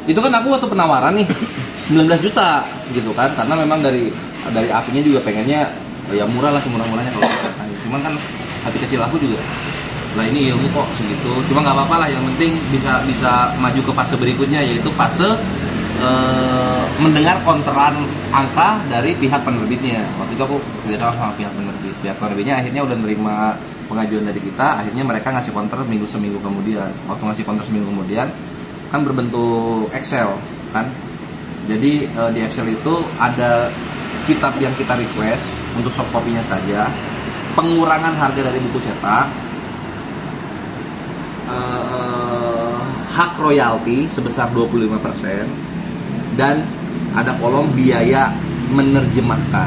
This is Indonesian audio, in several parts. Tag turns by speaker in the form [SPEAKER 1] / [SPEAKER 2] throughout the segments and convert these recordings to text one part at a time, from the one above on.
[SPEAKER 1] Itu kan aku waktu penawaran nih 19 juta gitu kan, karena memang dari apinya juga pengennya ya murah lah, semurah-murahnya kalau cuman kan hati kecil aku juga lah ini ilmu kok segitu, cuma nggak apa-apa lah, yang penting bisa maju ke fase berikutnya, yaitu fase mendengar kontran angka dari pihak penerbitnya. Waktu itu aku kerjasama sama pihak penerbitnya akhirnya udah nerima pengajuan dari kita, akhirnya mereka ngasih counter seminggu kemudian. Waktu ngasih counter seminggu kemudian kan berbentuk Excel kan, jadi di Excel itu ada kitab yang kita request untuk soft copy-nya saja, pengurangan harga dari buku cetak, hak royalti sebesar 25%, dan ada kolom biaya menerjemahkan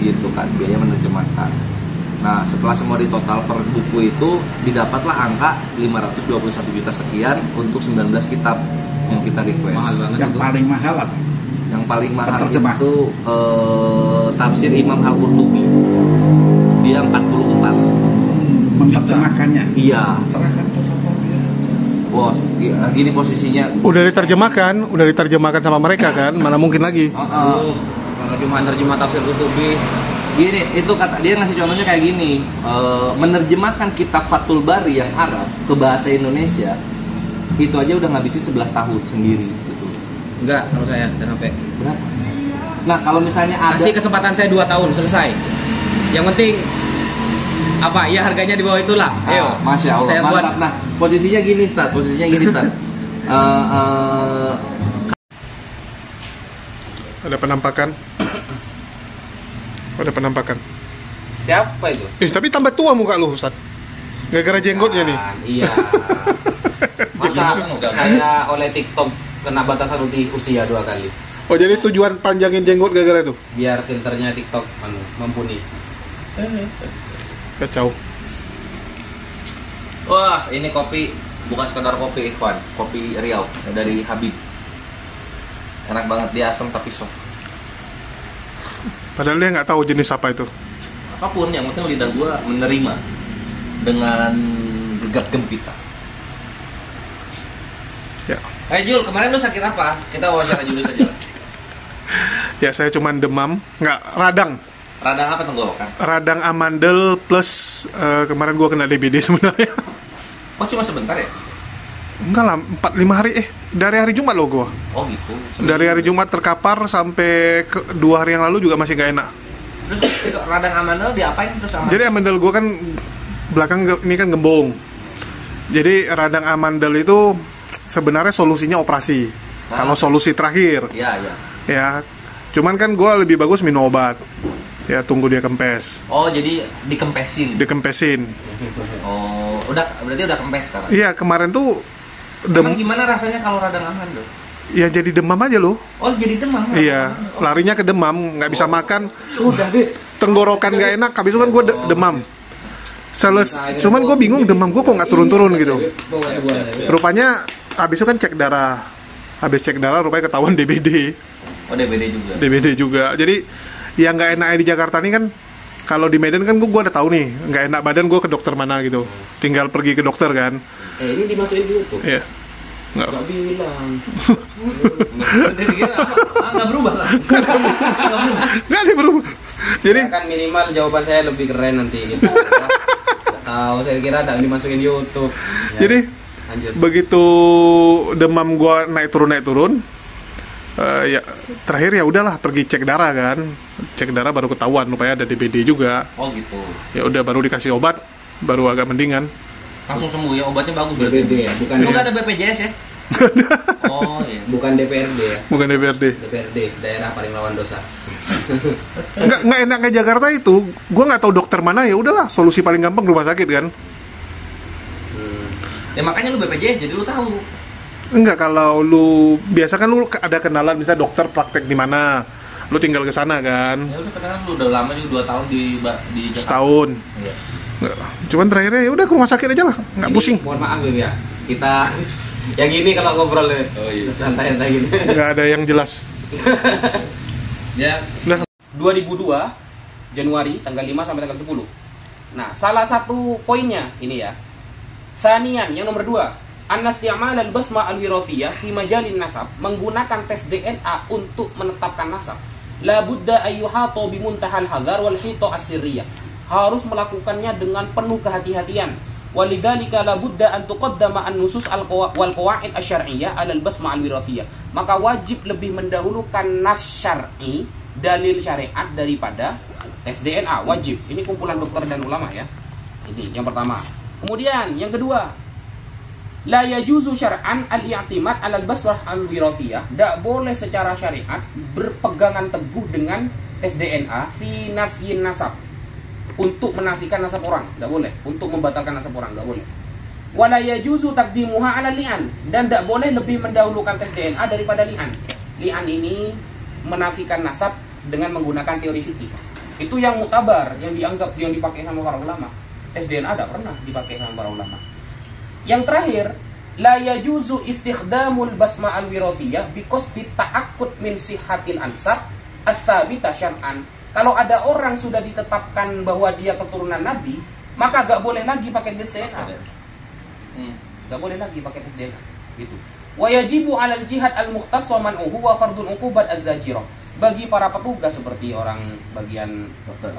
[SPEAKER 1] gitu kan, biaya menerjemahkan. Nah, setelah semua ditotal per buku itu didapatlah angka 521 juta sekian untuk 19 kitab yang kita request.
[SPEAKER 2] Mahal banget.
[SPEAKER 3] Yang paling mahal apa?
[SPEAKER 1] Yang paling mahal
[SPEAKER 3] Terjemah.
[SPEAKER 1] itu tafsir Imam Al-Qurtubi. Dia 44.
[SPEAKER 3] Menerjemahkannya.
[SPEAKER 1] Iya.
[SPEAKER 3] Serahkan tuh sama dia.
[SPEAKER 1] Wah, gini posisinya.
[SPEAKER 4] Udah diterjemahkan sama mereka kan, mana mungkin lagi.
[SPEAKER 2] Kalau cuma terjemah tafsir Qurtubi.
[SPEAKER 1] Gini, itu kata dia ngasih contohnya kayak gini, menerjemahkan kitab Fathul Bari yang Arab ke bahasa Indonesia itu aja udah ngabisin 11 tahun sendiri gitu.
[SPEAKER 2] Enggak, kalau saya udah sampai.
[SPEAKER 1] Berapa? Nah, kalau misalnya ada
[SPEAKER 2] Kasih kesempatan saya 2 tahun selesai. Yang penting apa? Ya harganya di bawah itulah. Ayo.
[SPEAKER 1] Masya Allah,
[SPEAKER 2] Saya
[SPEAKER 1] mantap. Nah, posisinya gini, Stad.
[SPEAKER 4] Ada penampakan.
[SPEAKER 2] Siapa itu?
[SPEAKER 4] Tapi tambah tua muka lu, Ustaz. Gara-gara jenggotnya nih.
[SPEAKER 2] Iya. Masa saya oleh TikTok kena batasan usia 2 kali.
[SPEAKER 4] Oh, jadi tujuan panjangin jenggot gara-gara itu?
[SPEAKER 2] Biar filternya TikTok mumpuni.
[SPEAKER 4] Kacau.
[SPEAKER 1] Wah, ini kopi bukan sekedar kopi, Ikhwan. Kopi Riau dari Habib. Enak banget, dia asam tapi soft.
[SPEAKER 4] Padahal dia nggak tahu jenis apa itu.
[SPEAKER 1] Apapun, yang penting lidah gua menerima dengan gegap gempita.
[SPEAKER 4] Ya.
[SPEAKER 1] Jul, kemarin lu sakit apa? Kita wawancara Julius aja lah.
[SPEAKER 4] Ya, saya cuman demam, nggak radang.
[SPEAKER 1] Radang apa tenggorokan?
[SPEAKER 4] Radang amandel plus kemarin gua kena DBD sebenarnya.
[SPEAKER 1] Oh, cuma sebentar ya?
[SPEAKER 4] Enggak lah, 4-5 hari dari hari Jumat loh gua.
[SPEAKER 1] Oh gitu.
[SPEAKER 4] Dari hari Jumat terkapar sampai 2 hari yang lalu juga masih gak enak.
[SPEAKER 1] Terus radang amandel diapain terus amandel?
[SPEAKER 4] Jadi amandel gua kan belakang ini kan gembung. Jadi radang amandel itu sebenarnya solusinya operasi. Kalau solusi terakhir.
[SPEAKER 1] Iya.
[SPEAKER 4] Ya, cuman kan gua lebih bagus minum obat. Ya, tunggu dia kempes.
[SPEAKER 1] Oh, jadi dikempesin. Oh, berarti udah kempes sekarang.
[SPEAKER 4] Iya, kemarin tuh
[SPEAKER 1] Emang gimana rasanya kalau radang amandel?
[SPEAKER 4] Ya jadi demam aja loh.
[SPEAKER 1] Oh, jadi demam.
[SPEAKER 4] Iya, larinya ke demam, nggak bisa makan.
[SPEAKER 1] Udah deh.
[SPEAKER 4] Tenggorokan nggak enak, habis itu kan gue demam. Cuman gue bingung demam gue kok nggak turun-turun gitu. Rupanya habis itu kan cek darah. Habis cek darah rupanya ketahuan DBD.
[SPEAKER 1] Oh, DBD juga.
[SPEAKER 4] DBD juga. Jadi yang nggak enaknya di Jakarta nih kan, kalau di Medan kan gue udah tahu nih nggak enak badan, gue ke dokter mana gitu. Tinggal pergi ke dokter kan.
[SPEAKER 2] Ini dimasukin di YouTube.
[SPEAKER 4] Iya.
[SPEAKER 2] Nggak bilang.
[SPEAKER 1] Nggak berubah lah.
[SPEAKER 4] Nggak ada berubah. Jadi
[SPEAKER 2] Ya kan minimal jawaban saya lebih keren nanti gitu. Nggak tahu, saya kira ada dimasukin di YouTube. Ya,
[SPEAKER 4] jadi
[SPEAKER 2] lanjut.
[SPEAKER 4] begitu demam gua naik turun ya terakhir ya udahlah pergi cek darah kan. Cek darah baru ketahuan rupanya ada DBD juga.
[SPEAKER 1] Oh gitu.
[SPEAKER 4] Ya udah baru dikasih obat, baru agak mendingan.
[SPEAKER 1] Langsung sembuh ya, obatnya bagus berarti.
[SPEAKER 2] DPD ya, bukan
[SPEAKER 1] Lu nggak ada BPJS ya? Oh iya.
[SPEAKER 2] bukan DPRD ya.
[SPEAKER 4] Bukan DPRD.
[SPEAKER 2] DPRD, daerah paling rawan dosa.
[SPEAKER 4] Nggak enaknya Jakarta itu, gua nggak tahu dokter mana, ya udahlah solusi paling gampang rumah sakit kan.
[SPEAKER 1] Ya makanya lu BPJS jadi lu tahu.
[SPEAKER 4] Enggak, kalau lu biasa kan lu ada kenalan misalnya dokter praktek di mana, lu tinggal ke sana kan.
[SPEAKER 1] Ya udah, kadang lu udah lama juga 2 tahun di Jakarta.
[SPEAKER 4] Setahun.
[SPEAKER 1] Iya.
[SPEAKER 4] Nggak. Cuman terakhirnya ya udah ke rumah sakit aja lah, nggak
[SPEAKER 2] Ini,
[SPEAKER 4] pusing.
[SPEAKER 2] Mohon maaf Beb ya, kita yang gini kalau ngobrol ya.
[SPEAKER 1] Oh iya.
[SPEAKER 2] Santai-santai gini.
[SPEAKER 4] Nggak ada yang jelas.
[SPEAKER 1] Ya.
[SPEAKER 4] Udah.
[SPEAKER 2] 2002 Januari tanggal 5 sampai tanggal 10. Nah, salah satu poinnya ini ya. Sanian yang nomor 2, anna isti'mal al-basma al-wirafiyah fi majalin nasab, menggunakan tes DNA untuk menetapkan nasab. La budda ayyuhata bi muntahal hadar wal hita asirriyah. Harus melakukannya dengan penuh kehati-hatian. Walidzalika la budda an tuqaddama an-nusus wal qawaid asy-syar'iyyah 'ala al-basma al-wirafiyah. Maka wajib lebih mendahulukan nas syar'i, dalil syariat daripada tes DNA, wajib. Ini kumpulan dokter dan ulama ya. Ini yang pertama. Kemudian yang kedua, la yajuzu syar'an al-i'timad 'ala al-basmah al-wirafiyah. Tidak boleh secara syariat berpegangan teguh dengan tes DNA fi nafyin nasab, untuk menafikan nasab orang, tidak boleh. Untuk membatalkan nasab orang, tidak boleh. Wala yajuzu taqdimuha 'ala li'an, dan tidak boleh lebih mendahulukan tes DNA daripada li'an. Li'an ini menafikan nasab dengan menggunakan teori fikih. Itu yang muktabar, yang dianggap, yang dipakai sama para ulama. Tes DNA tidak pernah dipakai sama para ulama. Yang terakhir, la yajuzu istikhdamul basma al-wirafiyah biqasdi ta'akkud min sihhatil ansab ats-tsabita syar'an. Kalau ada orang sudah ditetapkan bahwa dia keturunan Nabi, maka gak boleh lagi pakai tes DNA. Gak boleh lagi pakai tes DNA. Gitu. Wa yajibu 'alal jihad al-mukhtass wa man'uhu wa fardul 'uqubat az-zajirah. Bagi para petugas seperti orang bagian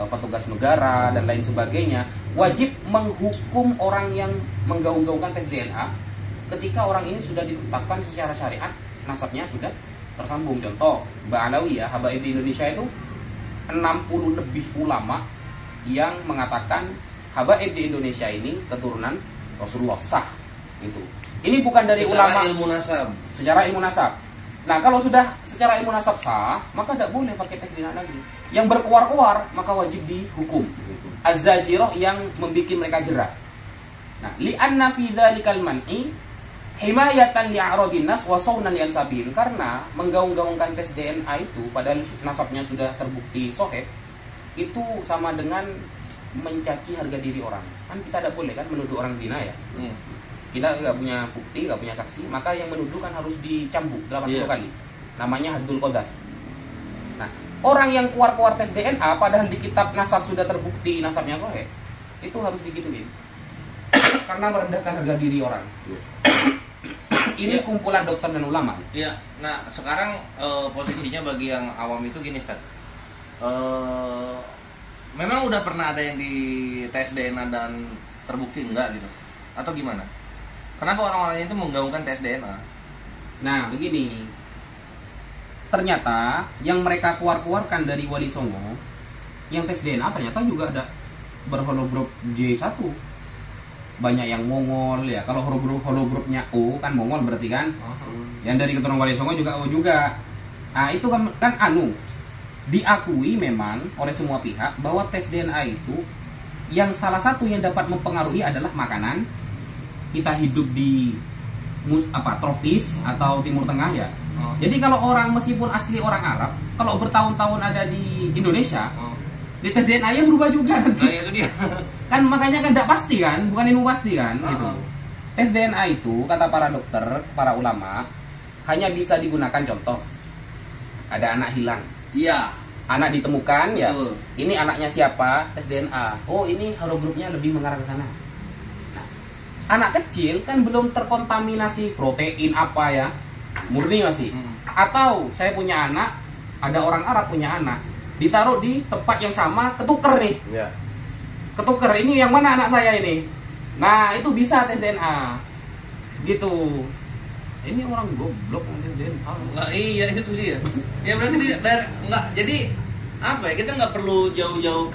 [SPEAKER 2] petugas negara dan lain sebagainya, wajib menghukum orang yang menggaung-gaungkan tes DNA ketika orang ini sudah ditetapkan secara syariat, nasabnya sudah tersambung. Contoh, Mbak Alawi ya, habaib di Indonesia itu 60 lebih ulama yang mengatakan habaib di Indonesia ini keturunan Rasulullah, sah gitu. Ini bukan dari
[SPEAKER 1] secara
[SPEAKER 2] ulama
[SPEAKER 1] ilmu nasab.
[SPEAKER 2] secara ilmu nasab. Nah, kalau sudah secara ilmu nasab sah, maka tidak boleh pakai tes DNA lagi. Yang berkuar-kuar maka wajib dihukum. Az-zajirah, yang membuat mereka jerah. Nah, li'anna fi dzalikal man'i himayatan li'aradin nas wa sawnan li'ansabil. Karena menggaung-gaungkan tes DNA itu padahal nasabnya sudah terbukti sahih, itu sama dengan mencaci harga diri orang. Kan kita tidak boleh kan menuduh orang zina ya. Kita nggak punya bukti, nggak punya saksi, maka yang menuduh kan harus dicambuk 80 kali. Namanya haddul qadzaf. Nah, orang yang keluar-keluar tes DNA padahal di kitab nasab sudah terbukti nasabnya sahih, itu harus digituin. Karena merendahkan harga diri orang. Ini kumpulan dokter dan ulama.
[SPEAKER 1] Iya. Nah, sekarang posisinya bagi yang awam itu gini, Ustaz. Memang udah pernah ada yang di tes DNA dan terbukti enggak gitu? Atau gimana? Kenapa orang-orang itu menggaungkan tes DNA?
[SPEAKER 2] Nah, begini. Ternyata yang mereka keluarkan dari Wali Songo, yang tes DNA ternyata juga ada berhologram J1. Banyak yang Mongol ya. Kalau hologramnya O kan Mongol berarti kan. Yang dari keturunan Wali Songo juga O juga. Nah, itu kan diakui memang oleh semua pihak bahwa tes DNA itu yang salah satu yang dapat mempengaruhi adalah makanan. Kita hidup di tropis atau Timur Tengah ya. Jadi kalau orang meskipun asli orang Arab, kalau bertahun-tahun ada di Indonesia, di tes DNA nya berubah juga nanti.
[SPEAKER 1] Itu dia.
[SPEAKER 2] Kan makanya kan tidak pasti kan, bukan ilmu pasti kan gitu. Tes DNA itu kata para dokter, para ulama, hanya bisa digunakan contoh. Ada anak hilang.
[SPEAKER 1] Iya.
[SPEAKER 2] Anak ditemukan ya.
[SPEAKER 1] Betul.
[SPEAKER 2] Ini anaknya siapa? Tes DNA. Oh, ini hologramnya lebih mengarah ke sana. Nah, anak kecil kan belum terkontaminasi protein apa ya. Murni masih. Atau saya punya anak, ada orang Arab punya anak, ditaruh di tempat yang sama, ketuker nih.
[SPEAKER 5] Ya.
[SPEAKER 2] Ketuker, ini yang mana anak saya ini? Nah, itu bisa tes DNA. Gitu. Ini orang goblok tes DNA.
[SPEAKER 1] Nah, iya itu dia. Ya berarti nggak, jadi apa ya, kita nggak perlu jauh-jauh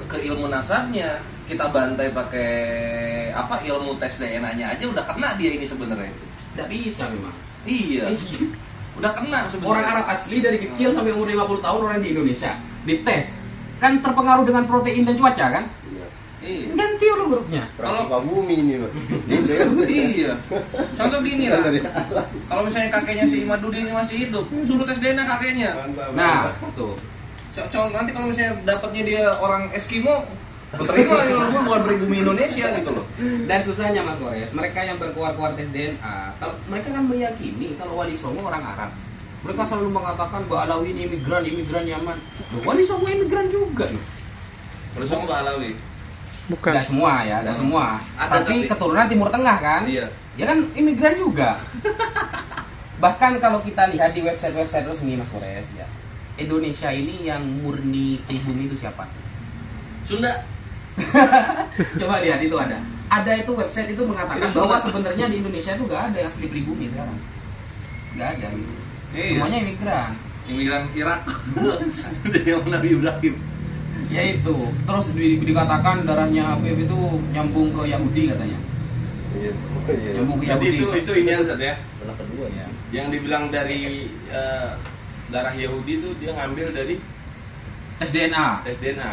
[SPEAKER 1] ke ilmu nasabnya. Kita bantai pakai ilmu tes DNA-nya aja udah kena dia ini sebenarnya.
[SPEAKER 2] Tidak bisa memang.
[SPEAKER 1] Iya. Udah kena sebenarnya.
[SPEAKER 2] Orang Arab asli dari kecil sampai umur 50 tahun orang di Indonesia dites. Kan terpengaruh dengan protein dan cuaca kan?
[SPEAKER 1] Iya.
[SPEAKER 2] Ganti hologramnya.
[SPEAKER 5] Kalau bumi ini, Pak.
[SPEAKER 1] Iya. Contoh gini lah. Kalau misalnya kakeknya si Imadudin masih hidup, suruh tes DNA kakeknya.
[SPEAKER 2] Nah, tuh.
[SPEAKER 1] Contoh nanti kalau misalnya dapatnya dia orang Eskimo, terima ya bukan pribumi Indonesia gitu loh.
[SPEAKER 2] Dan susahnya Mas Kores, mereka yang berkuar-kuar tes DNA, mereka kan meyakini kalau Wali Songo orang Arab. Mereka selalu mengatakan bahwa Alawi ini imigran Yaman. Loh, Wali Songo imigran juga loh.
[SPEAKER 1] Wali Songo Alawi.
[SPEAKER 4] Bukan.
[SPEAKER 2] Tidak semua ya, tidak semua.
[SPEAKER 1] Ada,
[SPEAKER 2] tapi keturunan Timur Tengah kan?
[SPEAKER 1] Iya.
[SPEAKER 2] Ya kan imigran juga. Bahkan kalau kita lihat di website-website resmi Mas Kores ya, Indonesia ini yang murni pribumi itu siapa?
[SPEAKER 1] Sunda.
[SPEAKER 2] Coba lihat itu ada. Ada itu website itu mengatakan
[SPEAKER 1] Itu
[SPEAKER 2] bahwa
[SPEAKER 1] Sunda.
[SPEAKER 2] sebenarnya di Indonesia itu nggak ada yang asli pribumi sekarang. Nggak ada. Gitu.
[SPEAKER 1] Iya.
[SPEAKER 2] Semuanya imigran.
[SPEAKER 1] Imigran Irak. Dia Nabi Ibrahim.
[SPEAKER 2] Ya itu. Terus dikatakan darahnya Habib itu nyambung ke Yahudi katanya. Nyambung ke
[SPEAKER 5] Jadi
[SPEAKER 2] Yahudi.
[SPEAKER 5] itu ini Ustaz ya.
[SPEAKER 6] Setelah kedua
[SPEAKER 2] Ya.
[SPEAKER 5] Yang dibilang dari darah Yahudi itu dia ngambil dari
[SPEAKER 2] Tes DNA.
[SPEAKER 5] tes DNA.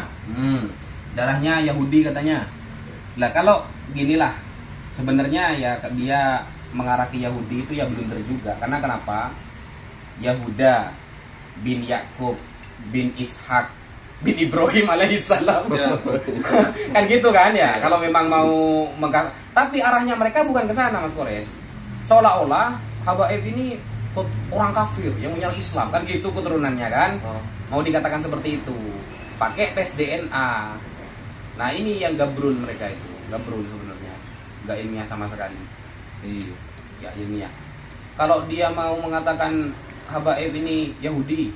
[SPEAKER 2] Darahnya Yahudi katanya. Lah kalau ginilah, sebenarnya ya dia mengarah ke Yahudi itu ya blunder juga. Karena kenapa? Yahuda bin Yakub bin Ishak bin Ibrahim alaihissalam.
[SPEAKER 1] Ya.
[SPEAKER 2] Kan gitu kan ya. Kalau memang mau tapi arahnya mereka bukan ke sana Mas Kores. Seolah-olah Habaib ini orang kafir yang menyerang Islam kan gitu keturunannya kan. Mau dikatakan seperti itu. Pakai tes DNA. Nah, ini yang gabrul mereka itu. Gabrul sebenarnya. Enggak ilmiah sama sekali.
[SPEAKER 1] Iya.
[SPEAKER 2] Ya ilmiah. Kalau dia mau mengatakan Habaib ini Yahudi,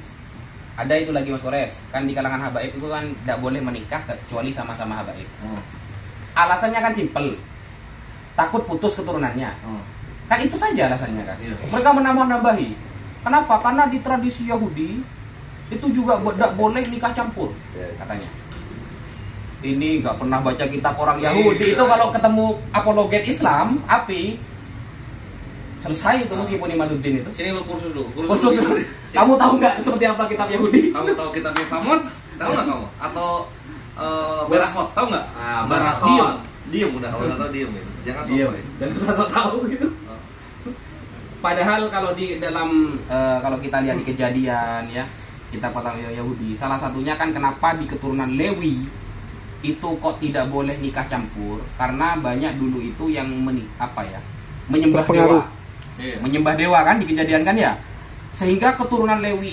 [SPEAKER 2] ada itu lagi Mas Kores. Kan di kalangan Habaib itu kan tidak boleh menikah kecuali sama-sama Habaib. Alasannya kan simpel. Takut putus keturunannya. Kan itu saja alasannya kan.
[SPEAKER 1] Iya.
[SPEAKER 2] Mereka menambah-nambahi. Kenapa? Karena di tradisi Yahudi itu juga tidak boleh nikah campur katanya. Ini nggak pernah baca kitab orang Yahudi itu kalau ketemu apologet Islam, api selesai itu meskipun Imaduddin itu.
[SPEAKER 1] Sini lu kursus dulu.
[SPEAKER 2] Kursus dulu. Kamu tahu nggak seperti apa kitab Yahudi?
[SPEAKER 1] Kamu tahu kitabnya Famot? Tahu nggak kamu? Atau Barahot? Tahu nggak?
[SPEAKER 2] Barahot.
[SPEAKER 1] Diam udah. Kalau nggak tahu diam ya. Jangan
[SPEAKER 2] Iya,
[SPEAKER 1] sombong.
[SPEAKER 2] dan susah tahu gitu. Padahal kalau di dalam kalau kita lihat di Kejadian ya, kita patah Yahudi, salah satunya kan kenapa di keturunan Lewi itu kok tidak boleh nikah campur karena banyak dulu itu yang menyembah
[SPEAKER 4] Terpengaruh.
[SPEAKER 2] dewa. Menyembah dewa kan di Kejadian kan ya. Sehingga keturunan Lewi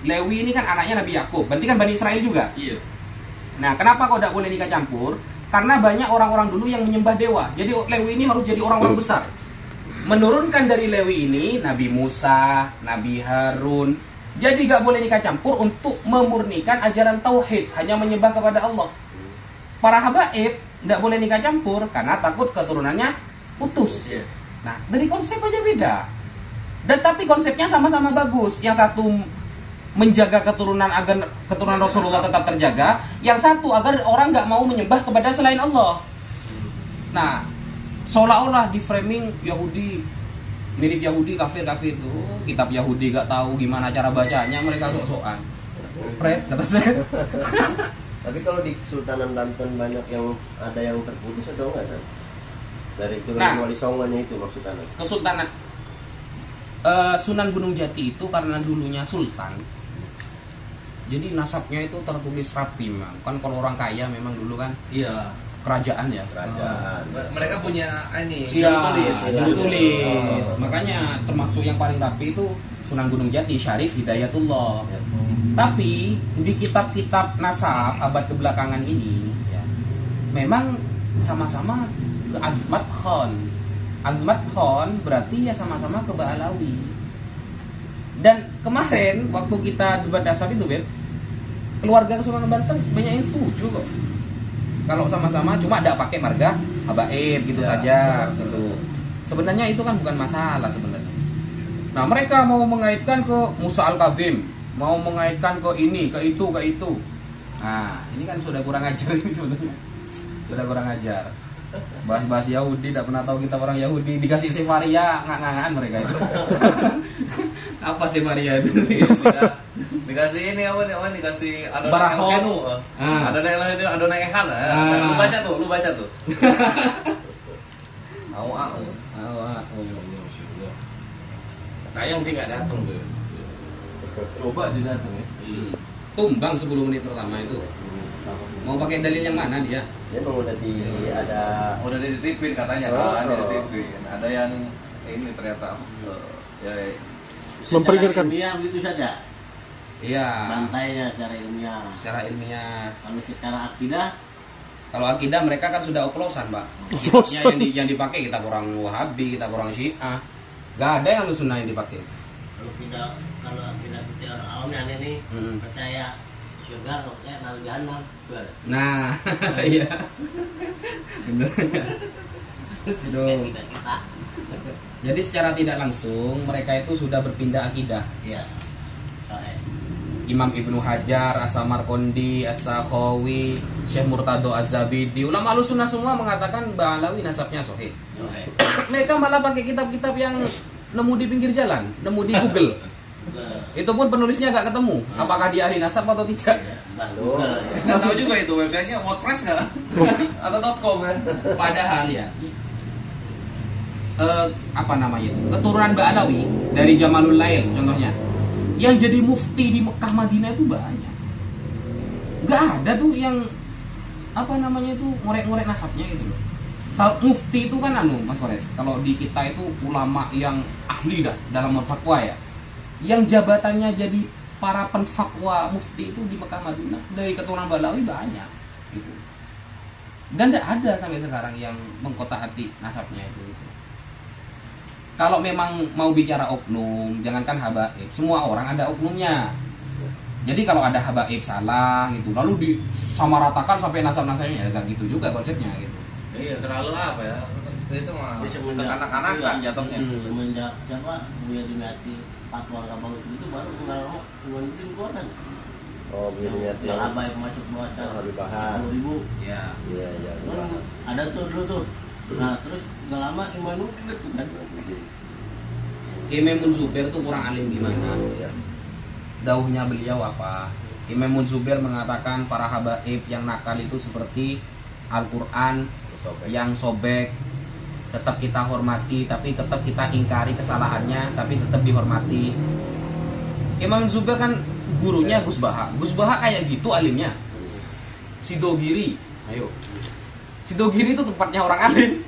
[SPEAKER 2] ini kan anaknya Nabi Yakub, berarti kan Bani Israel juga.
[SPEAKER 1] Iya.
[SPEAKER 2] Nah, kenapa kok tidak boleh nikah campur? Karena banyak orang-orang dulu yang menyembah dewa. Jadi Lewi ini harus jadi orang-orang besar. Menurunkan dari Lewi ini Nabi Musa, Nabi Harun. Jadi gak boleh nikah campur untuk memurnikan ajaran tauhid, hanya menyembah kepada Allah. Para habaib tidak boleh nikah campur karena takut keturunannya putus.
[SPEAKER 1] Iya.
[SPEAKER 2] Nah, dari konsep aja beda. Dan tapi konsepnya sama-sama bagus. Yang satu menjaga keturunan agar keturunan Rasulullah tetap terjaga, yang satu agar orang nggak mau menyembah kepada selain Allah. Nah, seolah-olah di framing Yahudi mirip Yahudi, kafir itu. Kitab Yahudi nggak tahu gimana cara bacanya, mereka sok-sokan. Pret, kata saya.
[SPEAKER 6] Tapi kalau di Kesultanan Banten banyak yang ada yang terputus atau enggak kan? Dari turunan Wali Songonya itu maksudnya.
[SPEAKER 2] Kesultanan Sunan Gunung Jati itu karena dulunya sultan. Jadi nasabnya itu tertulis rapi memang. Kan kalau orang kaya memang dulu kan
[SPEAKER 1] Iya.
[SPEAKER 2] kerajaan ya.
[SPEAKER 6] Kerajaan.
[SPEAKER 1] Mereka punya ini
[SPEAKER 2] Iya,
[SPEAKER 1] juru
[SPEAKER 2] tulis. Makanya termasuk yang paling rapi itu Sunan Gunung Jati, Syarif Hidayatullah. Tapi di kitab-kitab nasab abad kebelakangan ini ya, memang sama-sama ke Azmat Khan. Azmat Khan berarti ya sama-sama ke Ba'alawi. Dan kemarin waktu kita debat dasar itu, Beb, keluarga Kesultanan Banten banyak yang setuju kok. Kalau sama-sama cuma tidak pakai marga habaib gitu saja gitu. Sebenarnya itu kan bukan masalah sebenarnya. Nah, mereka mau mengaitkan ke Musa Al-Kazim, mau mengaitkan ke ini, ke itu. Nah, ini kan sudah kurang ajar ini sebenarnya. Sudah kurang ajar. Bahas-bahas Yahudi, tidak pernah tahu kita orang Yahudi, dikasih Sefaria, ngangan mereka itu. Apa Sefaria itu?
[SPEAKER 1] Sudah dikasih ini apa nih? Dikasih
[SPEAKER 2] Barahot.
[SPEAKER 1] Adonai Echad. Lu baca tuh. Au.
[SPEAKER 5] Sayang dia nggak datang tuh. Coba dia datang ya.
[SPEAKER 2] Tumbang 10 menit pertama itu. Mau pakai dalil yang mana dia?
[SPEAKER 6] Dia memang
[SPEAKER 1] Udah dititipin katanya kan, dititipin. Ada yang ini ternyata ya
[SPEAKER 4] Memperingatkan.
[SPEAKER 7] Ilmiah begitu saja.
[SPEAKER 2] Iya.
[SPEAKER 7] Bantainya secara ilmiah.
[SPEAKER 2] Secara ilmiah.
[SPEAKER 7] Kalau secara akidah
[SPEAKER 2] Kalau akidah mereka kan sudah oplosan, Pak.
[SPEAKER 4] Oplosan.
[SPEAKER 2] Kitabnya yang dipakai kitab orang Wahabi, kitab orang Syiah. Gak ada yang sunnah yang dipakai.
[SPEAKER 5] Kalau tidak bicara awamnya ini percaya surga, kalau percaya naruh jahanam.
[SPEAKER 2] Nah, iya. Bener. Aduh. Jadi secara tidak langsung mereka itu sudah berpindah akidah.
[SPEAKER 5] Iya.
[SPEAKER 2] Imam Ibnu Hajar, As-Samarqandi, As-Sakhawi, Syekh Murtado Az-Zabidi, ulama Ahlussunnah semua mengatakan Ba'alawi nasabnya sahih. Mereka malah pakai kitab-kitab yang nemu di pinggir jalan, nemu di Google. Itu pun penulisnya nggak ketemu. Apakah dia ahli nasab atau tidak?
[SPEAKER 1] Nggak tahu juga itu websitenya WordPress nggak? Atau .com kan?
[SPEAKER 2] Padahal ya, apa namanya itu? Keturunan Ba'alawi dari Jamalul Lail contohnya. Yang jadi mufti di Mekah Madinah itu banyak. Nggak ada tuh yang apa namanya itu ngorek-ngorek nasabnya gitu loh. Mufti itu kan Mas Kores. Kalau di kita itu ulama yang ahli dah dalam fatwa ya. Yang jabatannya jadi para penfatwa mufti itu di Mekah Madinah dari keturunan Ba'alawi banyak gitu. Dan tidak ada sampai sekarang yang mengkotak-atik nasabnya itu. Kalau memang mau bicara oknum, jangankan habaib, semua orang ada oknumnya. Jadi kalau ada habaib salah gitu, lalu disamaratakan sampai nasab-nasabnya, ya gak gitu juga konsepnya gitu.
[SPEAKER 1] Iya, terlalu apa ya? Itu mah kekanak-kanakan jatuhnya.
[SPEAKER 5] Semenjak siapa Buya Dimyati fatwa Kabang itu baru kenal Iwan Bidin keluaran.
[SPEAKER 6] Oh, Bidin
[SPEAKER 5] yang habaib masuk baca
[SPEAKER 6] Habib Bahar.
[SPEAKER 5] 10.000.
[SPEAKER 2] Ya.
[SPEAKER 6] Iya.
[SPEAKER 5] Ada tuh dulu tuh. Nah, terus gak lama Iwan Bidin itu kan.
[SPEAKER 2] Imam Zubair tuh kurang alim gimana? Dauhnya beliau apa? Imam Zubair mengatakan para habaib yang nakal itu seperti Al-Quran yang sobek, tetap kita hormati, tapi tetap kita ingkari kesalahannya, tapi tetap dihormati. Imam Zubair kan gurunya Gus Baha. Gus Baha kayak gitu alimnya. Sidogiri, ayo. Sidogiri itu tempatnya orang alim.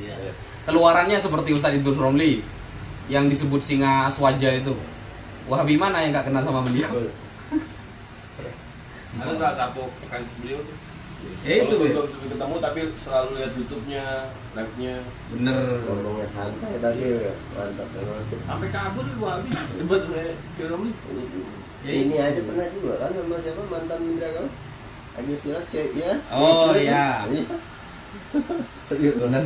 [SPEAKER 2] Keluarannya seperti Ustadz Idrus Romli yang disebut singa Aswaja itu. Wahabi mana yang gak kenal sama beliau?
[SPEAKER 7] Ada salah satu fans beliau tuh.
[SPEAKER 2] Itu
[SPEAKER 7] belum sering ketemu tapi selalu lihat YouTube-nya, live-nya.
[SPEAKER 2] bener.
[SPEAKER 6] Ngomongnya santai tadi ya. Mantap.
[SPEAKER 5] Sampai kabur di Wahabi. Debat film
[SPEAKER 6] Ini aja pernah juga kan sama siapa mantan Menteri Agama? Haji Surak ya.
[SPEAKER 2] Oh
[SPEAKER 6] Surak,
[SPEAKER 2] iya.
[SPEAKER 6] Kan?
[SPEAKER 2] Bener.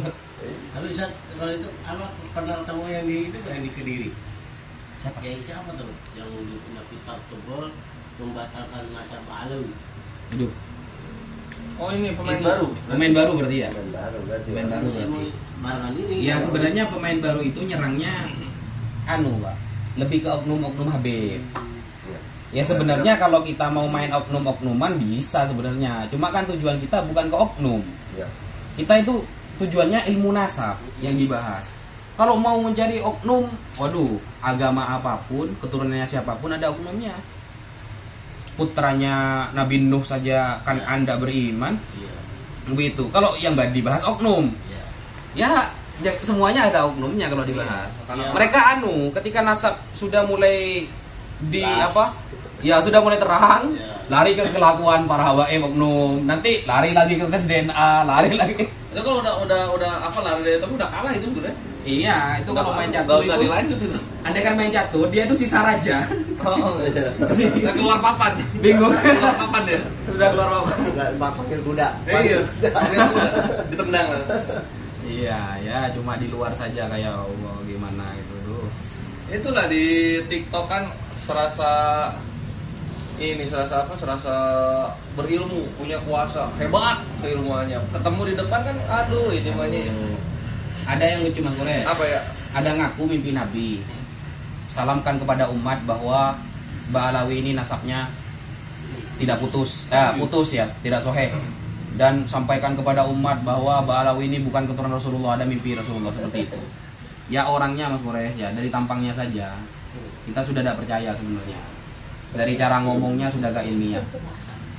[SPEAKER 5] Tapi kalau itu apa pernah ketemu yang di itu yang di Kediri?
[SPEAKER 2] Siapa?
[SPEAKER 5] Siapa tuh yang punya kitab tebal membatalkan nasab Ba'alawi?
[SPEAKER 2] Aduh.
[SPEAKER 1] Oh, ini pemain
[SPEAKER 2] Itu
[SPEAKER 1] baru.
[SPEAKER 2] Pemain baru berarti ya?
[SPEAKER 6] Pemain baru berarti.
[SPEAKER 2] Pemain baru berarti.
[SPEAKER 5] Emang barengan ini.
[SPEAKER 2] Ya sebenarnya pemain baru itu nyerangnya Pak. Lebih ke oknum-oknum Habib. Ya sebenarnya kalau kita mau main oknum-oknuman bisa sebenarnya. Cuma kan tujuan kita bukan ke oknum.
[SPEAKER 6] Ya.
[SPEAKER 2] Kita itu tujuannya ilmu nasab yang dibahas. Kalau mau mencari oknum, waduh, agama apapun, keturunannya siapapun ada oknumnya. Putranya Nabi Nuh saja kan Anda beriman.
[SPEAKER 5] Iya.
[SPEAKER 2] Begitu. Kalau yang nggak dibahas oknum,
[SPEAKER 5] Iya.
[SPEAKER 2] ya semuanya ada oknumnya kalau dibahas.
[SPEAKER 5] Iya.
[SPEAKER 2] Mereka ketika nasab sudah mulai
[SPEAKER 6] Jelas.
[SPEAKER 2] ya sudah mulai terang,
[SPEAKER 5] Iya.
[SPEAKER 2] lari ke kelakuan para habaib oknum, nanti lari lagi ke tes DNA, lari lagi.
[SPEAKER 1] Itu kalau udah apa lari dari tapi udah kalah itu sebenarnya.
[SPEAKER 2] Iya, itu kalau main
[SPEAKER 1] Nggak
[SPEAKER 2] catur
[SPEAKER 1] usah
[SPEAKER 2] itu,
[SPEAKER 1] dilanjut itu.
[SPEAKER 2] andai kan main catur, dia itu sisa raja.
[SPEAKER 1] Udah keluar papan.
[SPEAKER 2] Bingung.
[SPEAKER 1] Keluar papan dia.
[SPEAKER 2] Sudah keluar apa?
[SPEAKER 6] Enggak panggil kuda.
[SPEAKER 1] Iya. Ditendang lah.
[SPEAKER 2] Iya, ya cuma di luar saja kayak Allah gimana itu tuh.
[SPEAKER 1] Itulah di TikTok kan serasa berilmu, punya kuasa, hebat keilmuannya. Ketemu di depan kan aduh ini namanya.
[SPEAKER 2] Ada yang lucu Mas Kores.
[SPEAKER 1] Apa ya?
[SPEAKER 2] Ada ngaku mimpi Nabi. Salamkan kepada umat bahwa Ba'alawi ini nasabnya tidak putus ya, tidak soheh. Dan sampaikan kepada umat bahwa Ba'alawi ini bukan keturunan Rasulullah, ada mimpi Rasulullah seperti itu. Ya orangnya Mas Kores ya, dari tampangnya saja kita sudah tidak percaya sebenarnya. Dari cara ngomongnya sudah gak ilmiah.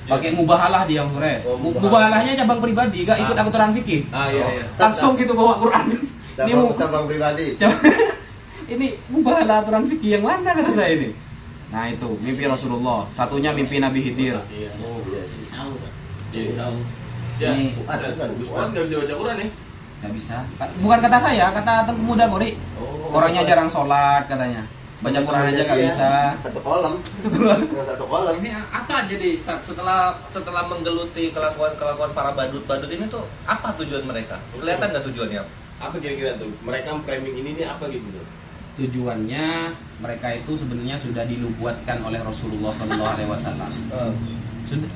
[SPEAKER 2] Pakai mubahalah dia Mas Kores. Mubahalahnya cabang pribadi, gak ikut aturan fikih.
[SPEAKER 1] Iya.
[SPEAKER 2] Langsung gitu bawa Quran.
[SPEAKER 6] Cabang pribadi.
[SPEAKER 2] Ini mubahalah aturan fikih yang mana kata saya ini? Nah itu mimpi Rasulullah. Satunya mimpi Nabi Khidir.
[SPEAKER 5] Tahu kan?
[SPEAKER 1] Iya.
[SPEAKER 7] Ya,
[SPEAKER 2] Ini
[SPEAKER 6] Fuad kan,
[SPEAKER 7] Fuad nggak bisa baca Quran ya?
[SPEAKER 2] nggak bisa. Bukan kata saya, kata Tengku Muda Gori. Orangnya jarang sholat katanya. Baca Quran aja nggak bisa.
[SPEAKER 6] Satu kolam. Satu kolam.
[SPEAKER 1] Ini apa jadi setelah menggeluti kelakuan para badut ini tuh apa tujuan mereka? Kelihatan nggak tujuannya?
[SPEAKER 7] Apa kira-kira tuh? Mereka framing ini nih apa gitu tuh?
[SPEAKER 2] Tujuannya mereka itu sebenarnya sudah dinubuatkan oleh Rasulullah SAW.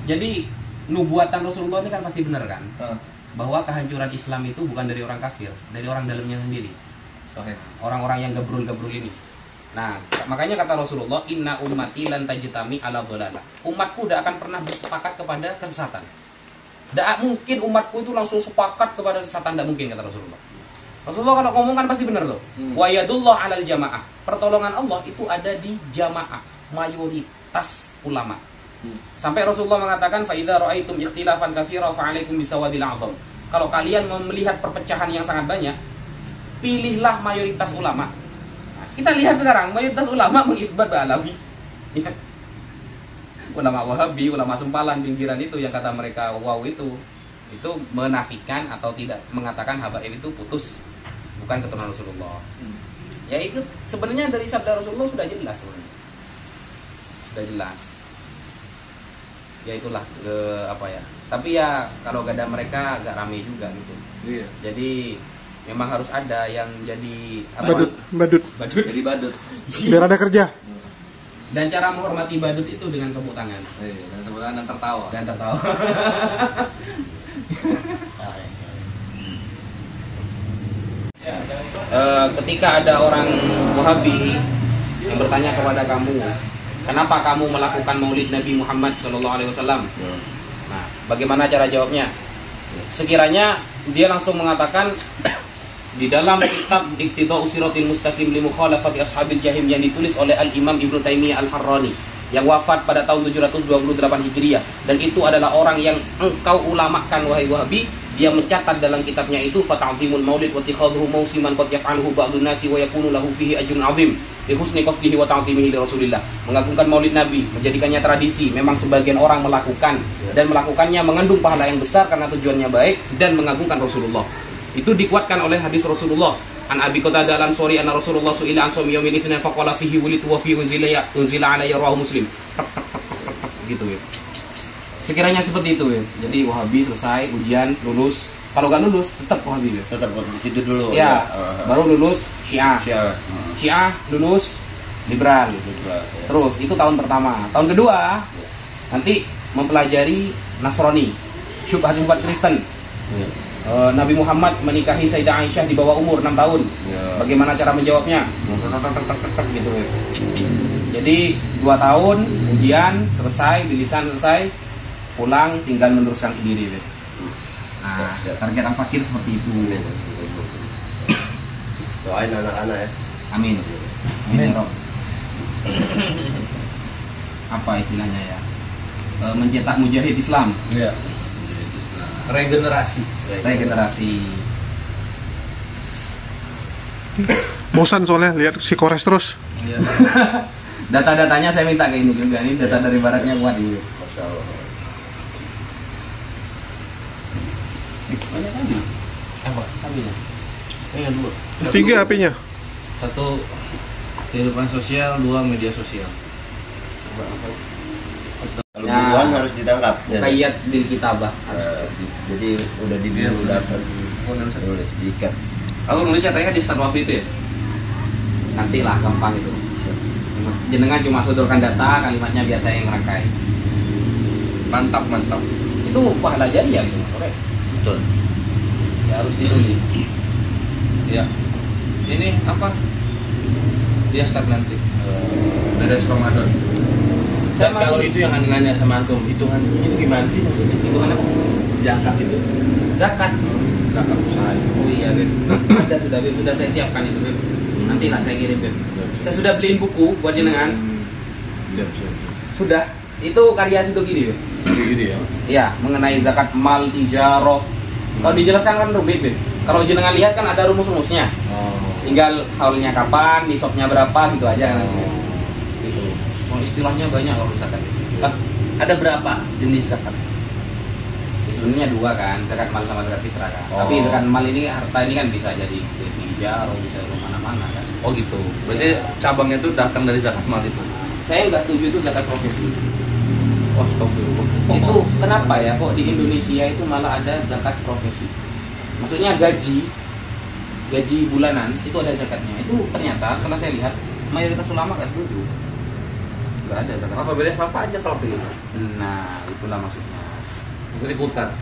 [SPEAKER 2] Jadi nubuatan Rasulullah ini kan pasti benar kan? Bahwa kehancuran Islam itu bukan dari orang kafir, dari orang dalamnya sendiri. Orang-orang yang gabrul-gabrul ini. Nah, makanya kata Rasulullah, inna ummati lan tajtami ala dhalalah. Umatku tidak akan pernah bersepakat kepada kesesatan. Tidak mungkin umatku itu langsung sepakat kepada kesesatan, tidak mungkin kata Rasulullah. Rasulullah kalau ngomong kan pasti benar loh. Wa yadullah 'alal jamaah. Pertolongan Allah itu ada di jamaah, mayoritas ulama. Sampai Rasulullah mengatakan fa idza ra'aitum ikhtilafan katsira fa 'alaikum bisawadil 'azam. Kalau kalian melihat perpecahan yang sangat banyak, pilihlah mayoritas ulama. Nah, kita lihat sekarang mayoritas ulama mengisbat Ba'alawi. Ya. Ulama Wahabi, ulama sempalan pinggiran itu yang kata mereka wow itu menafikan atau tidak mengatakan habaib itu putus, bukan keturunan Rasulullah. Ya itu sebenarnya dari sabda Rasulullah sudah jelas sebenarnya. Sudah jelas. Ya itulah apa ya. Tapi ya kalau gak ada mereka agak rame juga gitu.
[SPEAKER 1] Iya.
[SPEAKER 2] Jadi memang harus ada yang jadi apa?
[SPEAKER 4] Badut.
[SPEAKER 1] Jadi badut.
[SPEAKER 4] Biar ada kerja.
[SPEAKER 2] Dan cara menghormati badut itu dengan tepuk tangan.
[SPEAKER 1] Iya, dan tepuk tangan dan tertawa.
[SPEAKER 2] Dan tertawa. Ketika ada orang Wahabi yang bertanya kepada kamu, kenapa kamu melakukan Maulid Nabi Muhammad SAW? Nah, bagaimana cara jawabnya? Sekiranya dia langsung mengatakan di dalam kitab Iqtida'us Siratil Mustaqim li Mukhalafati Ashabil Jahim yang ditulis oleh Al-Imam Ibnu Taimiyah Al-Harrani yang wafat pada tahun 728 Hijriah, dan itu adalah orang yang engkau ulamakan wahai Wahabi. Dia mencatat dalam kitabnya itu fata'zimul maulid wa ittikhadhuhu mausiman qad yaf'aluhu ba'dun nasi wa yakunu lahu fihi ajrun 'azim li husni qasdihi wa ta'zimihi li Rasulillah. Mengagungkan maulid Nabi, menjadikannya tradisi, memang sebagian orang melakukan dan melakukannya mengandung pahala yang besar karena tujuannya baik dan mengagungkan Rasulullah. Itu dikuatkan oleh hadis Rasulullah. An Abi Qatadah Al-Ansari anna Rasulullah su'ila an shaumi yaumil itsnin faqala fihi wulitu wa fihi unzila alayya rawahu Muslim. Gitu ya. Sekiranya seperti itu ya. Jadi Wahabi selesai ujian lulus. Kalau nggak lulus tetap Wahabi ya.
[SPEAKER 6] Tetap di situ dulu.
[SPEAKER 2] Ya. Baru lulus Syiah. Syiah lulus liberal. Terus itu tahun pertama. Tahun kedua nanti mempelajari Nasrani, syubhat-syubhat Kristen. Nabi Muhammad menikahi Sayyidah Aisyah di bawah umur 6 tahun. Bagaimana cara menjawabnya? Gitu ya. Jadi 2 tahun ujian selesai, bilisan selesai, pulang tinggal meneruskan sendiri. Nah, target al-fakir seperti itu.
[SPEAKER 6] Doain anak-anak ya.
[SPEAKER 2] Amin. Amin ya Rob. Apa istilahnya ya? Mencetak mujahid Islam.
[SPEAKER 1] Iya. Regenerasi.
[SPEAKER 4] Bosan soalnya lihat si Kores terus.
[SPEAKER 1] Iya.
[SPEAKER 2] Data-datanya saya minta ke ini juga. Ini data dari baratnya kuat ini.
[SPEAKER 6] Masya Allah.
[SPEAKER 2] Banyak kali.
[SPEAKER 1] Apa?
[SPEAKER 2] Apinya.
[SPEAKER 1] Yang 2.
[SPEAKER 4] 3 apinya.
[SPEAKER 1] 1 kehidupan sosial, 2 media sosial.
[SPEAKER 6] Kalau buruan harus ditangkap.
[SPEAKER 2] Kayat bil kitabah.
[SPEAKER 6] Jadi udah dibiru dapat. Nulis diikat.
[SPEAKER 1] Aku nulis katanya di Start Wahabi itu ya?
[SPEAKER 2] Nantilah gampang itu. Jenengan cuma sodorkan data, kalimatnya biasa yang ngerangkai.
[SPEAKER 1] Mantap.
[SPEAKER 2] Itu pahala jariah itu, Kores.
[SPEAKER 1] Betul.
[SPEAKER 2] Ya harus ditulis.
[SPEAKER 1] Iya. Ini apa? Dia start nanti. Beres Ramadan.
[SPEAKER 2] Saya
[SPEAKER 7] Kalau
[SPEAKER 2] masih
[SPEAKER 7] itu yang nanya sama antum, hitungan itu gimana sih maksudnya?
[SPEAKER 2] hitungan apa?
[SPEAKER 7] Zakat itu.
[SPEAKER 2] Zakat.
[SPEAKER 7] Zakat usaha.
[SPEAKER 2] Oh iya, Beb. Sudah saya siapkan itu, Beb. Nantilah saya kirim, Beb. Saya sudah beliin buku buat jenengan.
[SPEAKER 7] Siap.
[SPEAKER 2] Sudah. Itu karya situ gini, Beb.
[SPEAKER 7] Gini ya.
[SPEAKER 2] Iya, mengenai zakat mal, tijarah. Kalau dijelaskan kan rumit, Beb. Kalau jenengan lihat kan ada rumus-rumusnya. Tinggal haulnya kapan, nisabnya berapa gitu aja nanti. Gitu. Soal istilahnya banyak kalau zakat.
[SPEAKER 1] Ada berapa jenis zakat?
[SPEAKER 2] sebenarnya dua kan, zakat mal sama zakat fitrah kan.
[SPEAKER 1] Oh.
[SPEAKER 2] Tapi zakat mal ini harta ini kan bisa jadi atau bisa ke mana-mana kan.
[SPEAKER 1] Oh gitu. Berarti cabangnya itu datang dari zakat mal itu.
[SPEAKER 2] Saya nggak setuju itu zakat profesi.
[SPEAKER 1] Oh, astagfirullah.
[SPEAKER 2] Itu kenapa ya kok di Indonesia itu malah ada zakat profesi? Maksudnya gaji bulanan itu ada zakatnya. Itu ternyata setelah saya lihat mayoritas ulama nggak setuju. Nggak ada zakat.
[SPEAKER 1] Apa bedanya sama pajak kalau begitu?
[SPEAKER 2] Nah, itulah maksudnya.
[SPEAKER 1] Ikut-ikutan.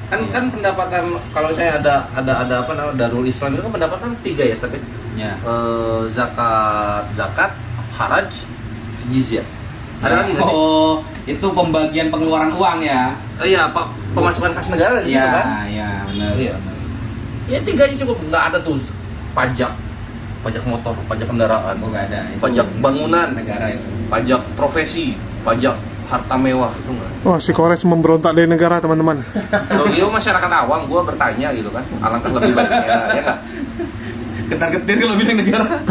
[SPEAKER 1] Kan pendapatan kalau saya ada apa namanya Darul Islam itu kan pendapatan 3 ya tapi
[SPEAKER 2] Ya.
[SPEAKER 1] zakat, haraj, jizyah. Ada lagi nggak sih?
[SPEAKER 2] Oh, itu pembagian pengeluaran uang ya?
[SPEAKER 1] Iya, pemasukan kas negara di situ kan?
[SPEAKER 2] Iya, benar.
[SPEAKER 1] Iya. Ya 3 aja cukup, nggak ada tuh pajak motor, pajak kendaraan,
[SPEAKER 2] Oh, nggak ada. Itu
[SPEAKER 1] pajak bangunan,
[SPEAKER 2] negara itu.
[SPEAKER 1] pajak profesi, pajak harta mewah itu enggak.
[SPEAKER 4] Wah, si Kores memberontak dari negara, teman-teman.
[SPEAKER 1] Kalau dia masyarakat awam, gua bertanya gitu kan, alangkah lebih baiknya ya nggak?
[SPEAKER 2] Ketar-ketir kalau bilang negara.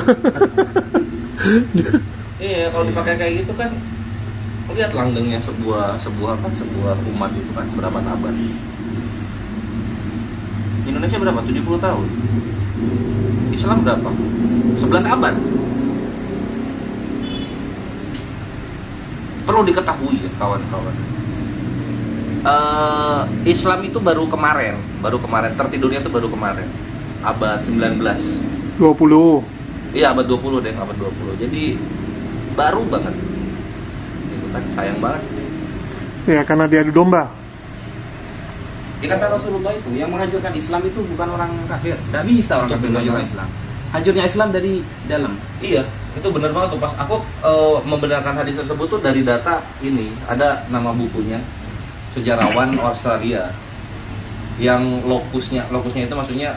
[SPEAKER 1] Iya, kalau dipakai kayak gitu kan, lihat langgengnya sebuah umat itu kan berapa abad. Indonesia berapa? 70 tahun. Islam berapa? 11 abad. Perlu diketahui ya kawan-kawan. Islam itu baru kemarin tertidurnya itu baru kemarin. Abad 19.
[SPEAKER 4] 20.
[SPEAKER 1] Iya, abad 20 deh, abad 20. Jadi baru banget. Itu kan sayang banget.
[SPEAKER 4] Ya, karena dia adu domba.
[SPEAKER 2] Ya, kata Rasulullah itu yang menghancurkan Islam itu bukan orang kafir. Tidak bisa orang kafir menghancurkan Islam. Hancurnya Islam dari dalam.
[SPEAKER 1] Iya, itu benar banget tuh. Pas aku membenarkan hadis tersebut tuh dari data ini, ada nama bukunya sejarawan Australia yang lokusnya itu maksudnya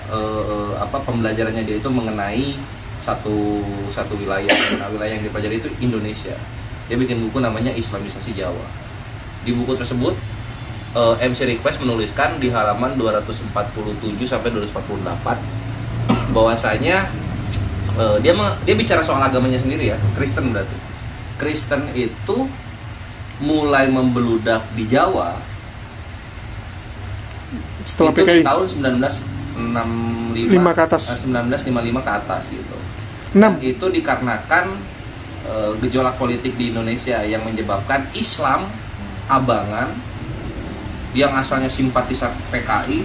[SPEAKER 1] pembelajarannya dia itu mengenai satu wilayah. Nah, wilayah yang dipelajari itu Indonesia. Dia bikin buku namanya Islamisasi Jawa. Di buku tersebut MC Request menuliskan di halaman 247 sampai 248 bahwasanya dia bicara soal agamanya sendiri ya, Kristen berarti. Kristen itu mulai membeludak di Jawa
[SPEAKER 4] Setelah
[SPEAKER 1] itu
[SPEAKER 4] PKI.
[SPEAKER 1] tahun
[SPEAKER 4] 5 ke atas.
[SPEAKER 1] 1955 ke atas gitu.
[SPEAKER 4] 6.
[SPEAKER 1] Itu dikarenakan gejolak politik di Indonesia yang menyebabkan Islam abangan yang asalnya simpatisan PKI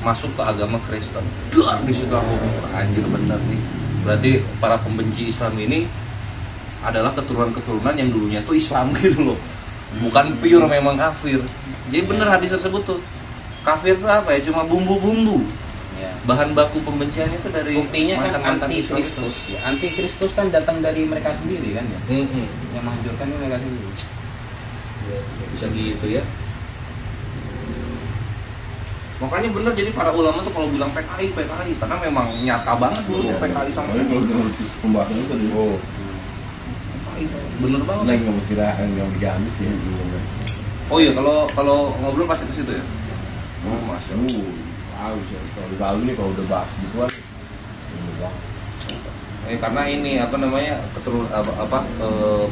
[SPEAKER 1] masuk ke agama Kristen. Di situ aku anjir bener nih. Berarti para pembenci Islam ini adalah keturunan-keturunan yang dulunya tuh Islam gitu loh. Bukan pure memang kafir. Jadi bener hadis tersebut tuh. Kafir itu apa ya? Cuma bumbu-bumbu.
[SPEAKER 2] Ya.
[SPEAKER 1] Bahan baku pembenciannya itu dari
[SPEAKER 2] Buktinya kan
[SPEAKER 1] mantan-mantan Islam itu.
[SPEAKER 2] anti-Kristus ya. Anti-Kristus kan datang dari mereka sendiri kan ya.
[SPEAKER 1] Mm-mm.
[SPEAKER 2] Yang menghancurkan itu mereka sendiri.
[SPEAKER 1] Bisa gitu ya. Makanya bener, jadi para ulama tuh kalau bilang PKI karena memang nyata banget dulu PKI sama
[SPEAKER 7] Soalnya
[SPEAKER 1] itu.
[SPEAKER 7] kalau pembahasannya tadi
[SPEAKER 1] Bener banget.
[SPEAKER 7] nggak mesti yang diganti sih.
[SPEAKER 1] Oh iya, kalau ngobrol pasti ke situ ya.
[SPEAKER 7] Oh, masya Allah. Kalau tahu nih kalau udah bahas gituan.
[SPEAKER 1] Karena ini apa namanya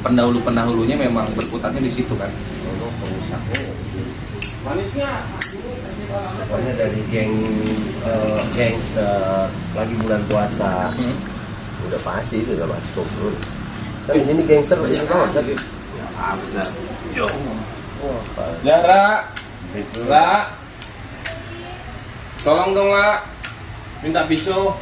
[SPEAKER 1] pendahulu-pendahulunya memang berkutatnya di situ kan.
[SPEAKER 6] Kalau pengusahanya
[SPEAKER 2] Manisnya
[SPEAKER 6] pokoknya dari gangster lagi bulan puasa udah pasti itu udah masuk bro. Kan di sini gangster ini banget kan.
[SPEAKER 7] Ya, Ra. Tolong dong, La. Minta pisau.